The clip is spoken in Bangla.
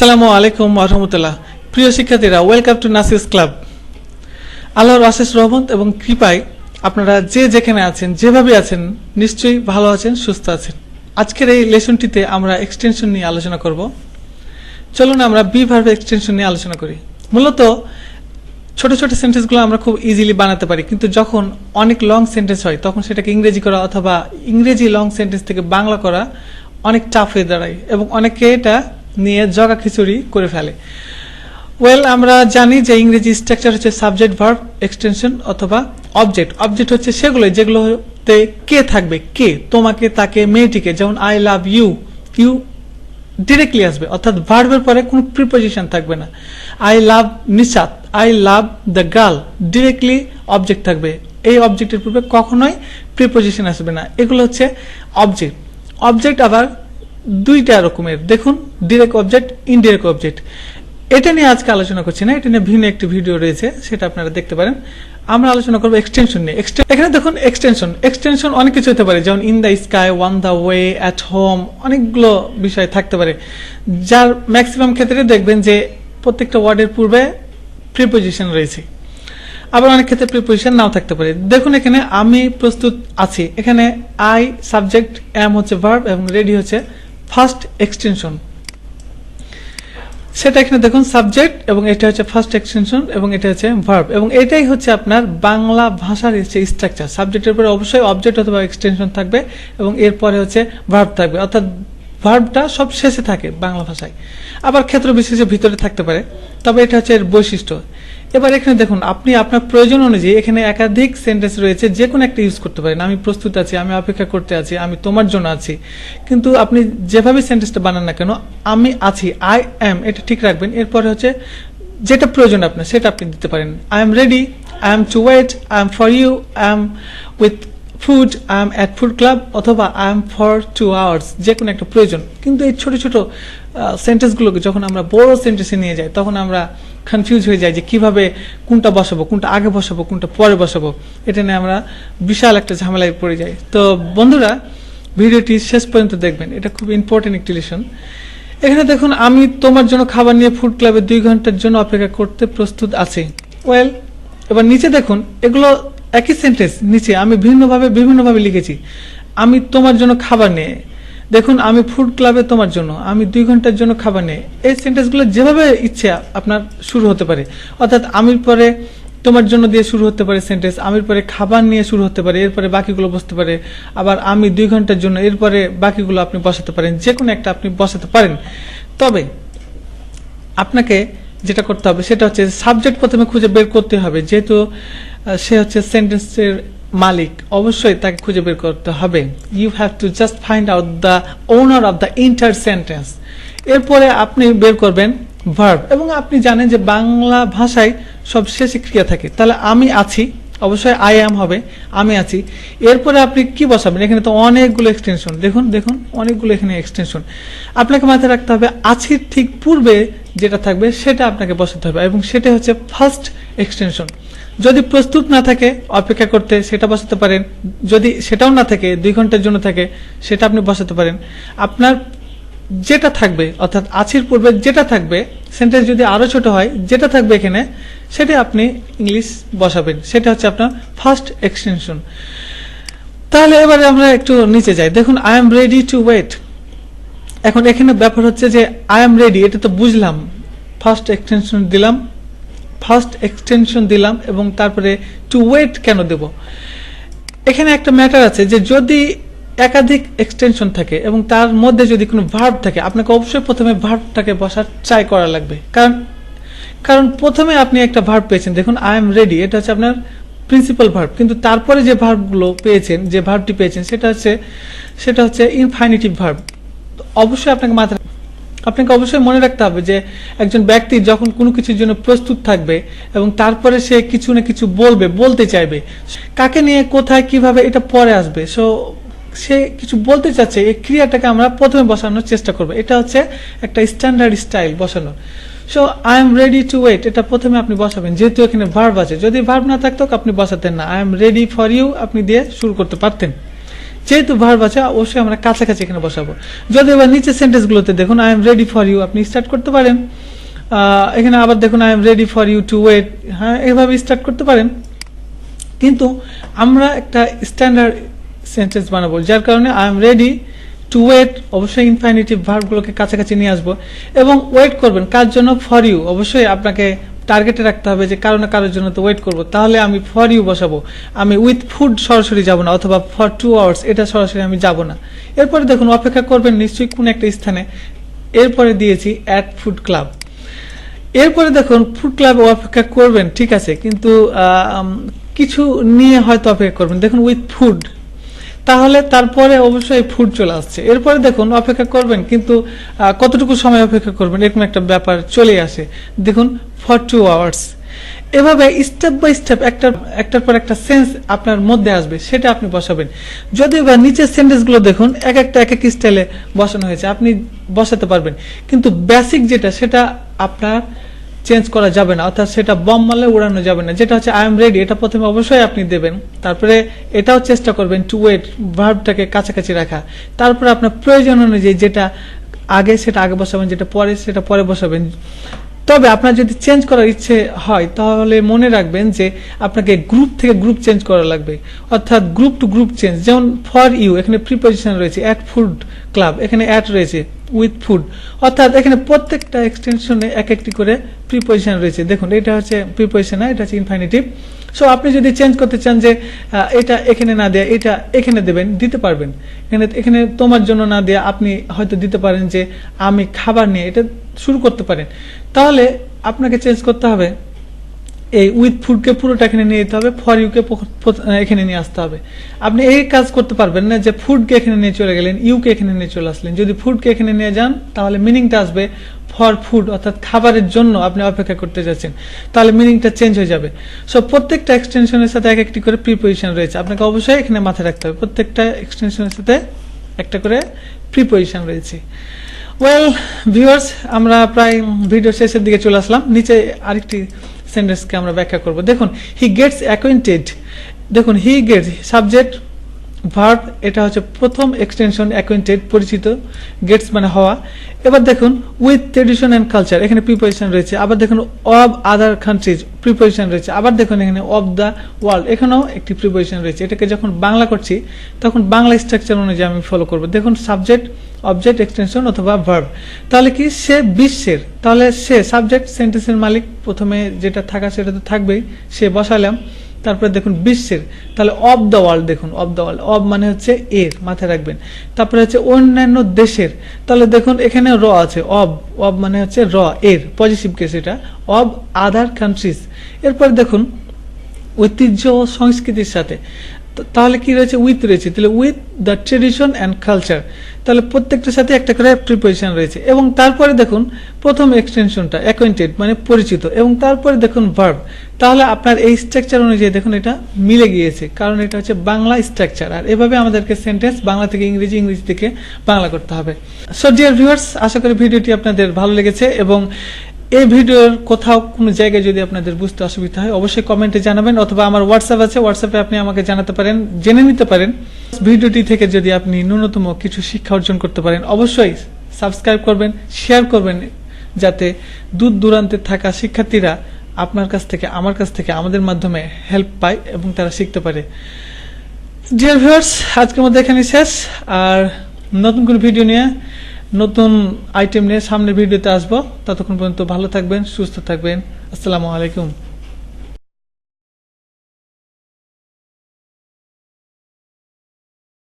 আসসালামু আলাইকুম ওয়া রাহমাতুল্লাহ। প্রিয় শিক্ষার্থীরা, ওয়েলকাম টু নাসিরস ক্লাব। আল্লাহর অশেষ রহমত এবং কৃপায় আপনারা যে যেখানে আছেন, যেভাবে আছেন, নিশ্চয়ই ভালো আছেন, সুস্থ আছেন। আজকের এই লেসনটিতে আমরা এক্সটেনশন নিয়ে আলোচনা করব। চলুন আমরা বি ভার্ব এক্সটেনশন নিয়ে আলোচনা করি। মূলত ছোট ছোট সেন্টেন্সগুলো আমরা খুব ইজিলি বানাতে পারি, কিন্তু যখন অনেক লং সেন্টেন্স হয় তখন সেটাকে ইংরেজি করা অথবা ইংরেজি লং সেন্টেন্স থেকে বাংলা করা অনেক টাফ হয়ে দাঁড়ায় এবং অনেকে এটা নিয়ে জগা খিচুড়ি করে ফেলে। আমরা জানি যে ইংরেজি স্ট্রাকচার হচ্ছে সাবজেক্ট ভার্ব এক্সটেনশন অথবা অবজেক্ট। অবজেক্ট হচ্ছে যেগুলোতে কে থাকবে, কে, তোমাকে, তাকে, মেয়েটিকে। যেমন I love you, you directly আসবে, অর্থাৎ ভার্বের পরে কোনো প্রিপোজিশন থাকবে না। I love Nishat, I love the girl, directly object থাকবে। এই অবজেক্টের পূর্বে কখনোই প্রিপোজিশন আসবে না। এগুলো হচ্ছে অবজেক্ট। অবজেক্ট আবার দুইটা রকমের, দেখুন, ডিরেক্ট অবজেক্ট, ইনডিরেক্ট অবজেক্ট। এটা নিয়ে আজকে আলোচনা করছি না, এটা নিয়ে ভিন্ন একটি ভিডিও রয়েছে, সেটা আপনারা দেখতে পারেন। আমরা আলোচনা করবো এক্সটেনশন নিয়ে। এখানে দেখুন এক্সটেনশন অনেক কিছু হতে পারে, যেমন in the sky, one the way, at home, অনেকগুলো বিষয় থাকতে পারে, যার ম্যাক্সিমাম ক্ষেত্রে দেখবেন যে প্রত্যেকটা ওয়ার্ডের পূর্বে প্রিপোজিশন রয়েছে। আবার অনেক ক্ষেত্রে প্রিপোজিশন নাও থাকতে পারে। দেখুন এখানে আমি প্রস্তুত আছি, এখানে আই সাবজেক্ট, এম হচ্ছে ভার্ব এবং রেডি হচ্ছে ফার্স্ট এক্সটেনশন। সেটা এখানে দেখুন সাবজেক্ট এবং এটা হচ্ছে ফার্স্ট এক্সটেনশন এবং এটা হচ্ছে ভার্ব, এবং এটাই হচ্ছে আপনার বাংলা ভাষার হচ্ছে স্ট্রাকচার। সাবজেক্টের পরে অবশ্যই অবজেক্ট অথবা এক্সটেনশন থাকবে এবং এরপরে হচ্ছে ভার্ব থাকবে, অর্থাৎ ভার্বটা সব শেষে থাকে বাংলা ভাষায়। আবার ক্ষেত্র বিশেষে ভিতরে থাকতে পারে, তবে এটা হচ্ছে এর বৈশিষ্ট্য। এবার এখানে দেখুন, আপনি আপনার প্রয়োজন অনুযায়ী এখানে একাধিক সেন্টেন্স রয়েছে, যে কোনো একটা ইউজ করতে পারেন। আমি প্রস্তুত আছি, আমি অপেক্ষা করতে আছি, আমি তোমার জন্য আছি। কিন্তু আপনি যেভাবে সেন্টেন্সটা বানান না কেন, আমি আছি, আই এম, এটা ঠিক রাখবেন। এরপরে হচ্ছে যেটা প্রয়োজন আপনার সেটা আপনি দিতে পারেন। I am ready, I am to wait, I am for you, I am with food, I am at food club, অথবা আই এম ফর 2 hours, যে কোনো একটা প্রয়োজন। কিন্তু এই ছোট ছোট সেন্টেন্সগুলোকে যখন আমরা বড় সেন্টেন্সে নিয়ে যাই তখন আমরা কনফিউজ হয়ে যাই যে কিভাবে কোনটা বসাবো, কোনটা আগে বসাবো, কোনটা পরে বসাবো। এটা নিয়ে আমরা বিশাল একটা ঝামেলায় পড়ে যাই। তো বন্ধুরা, ভিডিওটি শেষ পর্যন্ত দেখবেন, এটা খুব ইম্পর্টেন্ট একটি লেসন। এখানে দেখুন, আমি তোমার জন্য খাবার নিয়ে ফুড ক্লাবে 2 ঘন্টার জন্য অপেক্ষা করতে প্রস্তুত আছি। এবার নিচে দেখুন, এগুলো একই সেন্টেন্স, নিচে আমি বিভিন্নভাবে লিখেছি। আমি তোমার জন্য খাবার নিয়ে, দেখুন আমি ফুড ক্লাবে তোমার জন্য, আমি 2 ঘন্টার জন্য খাবার নিয়ে। এই সেন্টেন্সগুলো যেভাবে ইচ্ছে আপনার শুরু হতে পারে, অর্থাৎ আমির পরে তোমার জন্য দিয়ে শুরু হতে পারে সেন্টেন্স, আমির পরে খাবার নিয়ে শুরু হতে পারে, এরপরে বাকিগুলো বসতে পারে। আবার আমি 2 ঘন্টার জন্য, এরপরে বাকিগুলো আপনি বসাতে পারেন, যে কোনো একটা আপনি বসাতে পারেন। তবে আপনাকে যেটা করতে হবে সেটা হচ্ছে সাবজেক্ট প্রথমে খুঁজে বের করতে হবে। যেহেতু সে হচ্ছে সেন্টেন্সের মালিক, অবশ্যই তাকে খুঁজে বের করতে হবে। You have to just find out the owner of the entire sentence. এরপরে আপনি বের করবেন ভার্ব, এবং আপনি জানেন যে বাংলা ভাষায় সব শেষে ক্রিয়া থাকে। তাহলে আমি আছি, অবশ্যই আই অ্যাম হবে, আমি আছি। এরপরে আপনি কি বসাবেন, এখানে তো অনেকগুলো এক্সটেনশন, দেখুন অনেকগুলো এখানে এক্সটেনশন। আপনাকে মাথায় রাখতে হবে আছির ঠিক পূর্বে যেটা থাকবে সেটা আপনাকে বসাতে হবে, এবং সেটা হচ্ছে ফার্স্ট এক্সটেনশন। যদি প্রস্তুত না থাকে অপেক্ষা করতে, সেটা বসাতে পারেন। যদি সেটাও না থাকে, 2 ঘন্টার জন্য থাকে, সেটা আপনি বসাতে পারেন। আপনার যেটা থাকবে, অর্থাৎ আছির পূর্বে যেটা থাকবে, সেন্টেন্স যদি আরো ছোট হয়, যেটা থাকবে এখানে সেটা আপনি ইংলিশ বসাবেন, সেটা হচ্ছে আপনার ফার্স্ট এক্সটেনশন। তাহলে এবারে আমরা একটু নিচে যাই। দেখুন I am ready to wait. এখন এখানে ব্যাপার হচ্ছে যে আই এম রেডি, এটা তো বুঝলাম, ফার্স্ট এক্সটেনশন দিলাম এবং তারপরে টু ওয়েট কেন দেব? এখানে একটা ম্যাটার আছে যে যদি একাধিক এক্সটেনশন থাকে এবং তার মধ্যে যদি কোনো ভার্ব থাকে, আপনাকে অবশ্যই প্রথমে ভার্বটাকে বসার ট্রাই করা লাগবে। কারণ প্রথমে আপনি একটা ভার্ব পেয়েছেন, দেখুন আই এম রেডি, এটা হচ্ছে আপনার প্রিন্সিপাল ভার্ব, কিন্তু তারপরে যে ভার্বগুলো পেয়েছেন, যে ভার্বটি পেয়েছেন, সেটা হচ্ছে ইনফাইনিটিভ ভার্ব। অবশ্যই আপনাকে অবশ্যই মনে রাখতে হবে যে একজন ব্যক্তি যখন কোনো কিছুর জন্য প্রস্তুত থাকবে এবং তারপরে সে কিছু না কিছু বলতে চাইবে, কাকে নিয়ে, কোথায়, কিভাবে, এটা পরে আসবে। সে কিছু বলতে চাচ্ছে, এই ক্রিয়াটাকে আমরা প্রথমে বসানোর চেষ্টা করবো। এটা হচ্ছে একটা স্ট্যান্ডার্ড স্টাইল বসানোর। I am ready to wait, এটা প্রথমে আপনি বসাবেন, যেহেতু এখানে ভার্ব আছে। যদি ভার্ব না থাকতো আপনি বসাতেন না, I am ready for you আপনি দিয়ে শুরু করতে পারতেন। যেহেতু ভার্ব আছে অবশ্যই আমরা কাছাকাছি এখানে বসাবো। যদি এবার নিচে সেন্টেন্সগুলোতে দেখুন I am ready for you, আপনি স্টার্ট করতে পারেন। এখানে আবার দেখুন I am ready for you to wait, হ্যাঁ এভাবে স্টার্ট করতে পারেন। কিন্তু আমরা একটা স্ট্যান্ডার্ড সেন্টেন্স বানাবো, যার কারণে I am ready to wait অবশ্যই ইনফিনিটিভ ভার্বগুলোকে কাছাকাছি নিয়ে আসবো এবং ওয়েট করবেন কার জন্য? For you. অবশ্যই আপনাকে টার্গেটে রাখতে হবে যে কারো না কারোর জন্য তো ওয়েট করবো, তাহলে আমি ফর ইউ বসাবো। আমি উইথ ফুড সরাসরি যাব না, অথবা ফর 2 আওয়ার্স এটা সরাসরি আমি যাব না। এরপরে দেখুন অপেক্ষা করবেন নিশ্চয়ই কোন একটা স্থানে, এরপরে দিয়েছি অ্যাট ফুড ক্লাব। এরপরে দেখুন ফুড ক্লাবে অপেক্ষা করবেন, ঠিক আছে, কিন্তু কিছু নিয়ে হয়তো অপেক্ষা করবেন। দেখুন উইথ ফুড, তাহলে তারপরে অবশ্যই ফুড চলে আসছে। এরপরে দেখুন অপেক্ষা করবেন, কিন্তু কতটুকু সময় অপেক্ষা করবেন এরকম একটা ব্যাপার চলে আসে। দেখুন ফর 2 আওয়ার্স। এভাবে স্টেপ বাই স্টেপ একটার পর একটা সেন্স আপনার মধ্যে আসবে, সেটা আপনি বসাবেন। যদিও বা নিচের সেন্টেন্সগুলো দেখুন এক একটা এক এক স্টাইলে বসানো হয়েছে, আপনি বসাতে পারবেন, কিন্তু বেসিক যেটা সেটা আপনার চেঞ্জ করা যাবে না, অর্থাৎ সেটা বম মারলে উড়ানো যাবে না। যেটা হচ্ছে আই এম রেডি, এটা প্রথমে অবশ্যই আপনি দেবেন। তারপরে এটাও চেষ্টা করবেন টু ওয়েট ভার্বটাকে কাছাকাছি রাখা। তারপরে আপনার প্রয়োজন অনুযায়ী যেটা আগে সেটা আগে বসাবেন, যেটা পরে সেটা পরে বসাবেন। তবে আপনার যদি চেঞ্জ করার ইচ্ছে হয় তাহলে মনে রাখবেন যে আপনাকে গ্রুপ থেকে গ্রুপ চেঞ্জ করা লাগবে, অর্থাৎ গ্রুপ টু গ্রুপ চেঞ্জ। যেমন ফর ইউ এখানে প্রিপোজিশন রয়েছে, অ্যাট ফুড ক্লাব এখানে অ্যাট রয়েছে, উইথ ফুড, অর্থাৎ এখানে প্রত্যেকটা এক্সটেনশনে এক একটি করে প্রিপোজিশন রয়েছে। দেখুন এটা হচ্ছে প্রিপোজিশন, এটা হচ্ছে ইনফিনিটিভ। সো আপনি যদি চেঞ্জ করতে চান যে এটা এখানে না দেয়া এটা এখানে দেবেন, দিতে পারবেন। এখানে তোমার জন্য না দেয়া আপনি হয়তো দিতে পারেন যে আমি খাবার নিয়ে, এটা শুরু করতে পারেন। তাহলে আপনাকে চেঞ্জ করতে হবে, এই উইথ ফুডকে পুরোটা এখানে নিয়ে যেতে হবে, ফর ইউকে এখানে নিয়ে আসতে হবে। আপনি এই কাজ করতে পারবেন না যে ফুডকে এখানে নিয়ে চলে গেলেন, ইউকে এখানে নিয়ে চলে আসলেন। যদি ফুডকে এখানে নিয়ে যান তাহলে মিনিংটা আসবে ফর ফুড, অর্থাৎ খাবারের জন্য আপনি অপেক্ষা করতে যাচ্ছেন, তাহলে মিনিংটা চেঞ্জ হয়ে যাবে। সো প্রত্যেকটা এক্সটেনশনের সাথে এক একটি করে প্রিপোজিশন রয়েছে, আপনাকে অবশ্যই এখানে মাথায় রাখতে হবে প্রত্যেকটা এক্সটেনশনের সাথে একটা করে প্রিপোজিশন রয়েছে। ওয়েল ভিউয়ার্স, আমরা প্রায় ভিডিও শেষের দিকে চলে আসলাম। নিচে আরেকটি সেন্টেন্সকে আমরা ব্যাখ্যা করব। দেখুন হি গেটস অ্যাকোয়েন্টেড, দেখুন হি গেটস সাবজেক্ট ভার্ব, এটা হচ্ছে প্রথম এক্সটেনশন অ্যাকোয়েন্টেড পরিচিত, গেটস মানে হওয়া। এবার দেখুন উইথ ট্রেডিশন অ্যান্ড কালচার এখানে প্রিপোজিশন রয়েছে। আবার দেখুন অব আদার কান্ট্রিজ প্রিপোজিশন রয়েছে। আবার দেখুন এখানে অব দ্য ওয়ার্ল্ড এখানেও একটি প্রিপোজিশন রয়েছে। এটাকে যখন বাংলা করছি তখন বাংলা স্ট্রাকচার অনুযায়ী আমি ফলো করব। দেখুন সাবজেক্ট অবজেক্ট এক্সটেনশন অথবা ভার্ব, তাহলে কি সে বিশ্বের, তাহলে সে সাবজেক্ট সেন্টেন্সের মালিক, প্রথমে যেটা থাকা সেটা তো থাকবেই, সে বসালাম। তারপরে দেখুন বিশ্বের, তাহলে অব দ্য ওয়ার্ল্ড, দেখুন অব দ্য ওয়ার্ল্ড, অব মানে হচ্ছে এর, মাথায় রাখবেন। তারপরে হচ্ছে অন্যান্য দেশের, তাহলে দেখুন এখানে র আছে, অব অব মানে হচ্ছে র এর পজিটিভ কেস, এটা অব আদার কান্ট্রিজ। এরপর দেখুন ঐতিহ্য ও সংস্কৃতির সাথে, তাহলে কি রয়েছে? উইথ রয়েছে, তাহলে with the tradition and culture, তাহলে প্রত্যেকটার সাথে একটা করে প্রিপোজিশন রয়েছে। এবং তারপরে দেখুন প্রথম এক্সটেনশনটা অ্যাকোয়েন্টেড মানে পরিচিত, এবং তারপরে দেখুন ভার্ব। তাহলে আপনার এই স্ট্রাকচার অনুযায়ী দেখুন এটা মিলে গিয়েছে, কারণ এটা হচ্ছে বাংলা স্ট্রাকচার। আর এভাবে আমাদেরকে সেন্টেন্স বাংলা থেকে ইংরেজি, ইংরেজি থেকে বাংলা করতে হবে। সো ডিয়ার ভিউয়ার্স, আশা করি ভিডিওটি আপনাদের ভালো লেগেছে, এবং এই ভিডিওর কোথাও কোনো জায়গায় যদি আপনাদের বুঝতে অসুবিধা হয় অবশ্যই কমেন্টে জানাবেন, অথবা আমার হোয়াটসঅ্যাপ আছে, হোয়াটসঅ্যাপে আপনি আমাকে জানাতে পারেন, জেনে নিতে পারেন। ভিডিওটি থেকে যদি আপনি ন্যূনতম কিছু শিক্ষা অর্জন করতে পারেন অবশ্যই সাবস্ক্রাইব করবেন, শেয়ার করবেন, যাতে দূর দূরান্তে থাকা শিক্ষার্থীরা আপনার কাছ থেকে, আমার কাছ থেকে, আমাদের মাধ্যমে হেল্প পায় এবং তারা শিখতে পারে। ডিয়ার ভিউয়ার্স, আজকের মধ্যে এখানে শেষ। আর নতুন কোনো ভিডিও নিয়ে, নতুন আইটেম নিয়ে সামনের ভিডিওতে আসবো। ততক্ষণ পর্যন্ত ভালো থাকবেন, সুস্থ থাকবেন। আসসালামু আলাইকুম।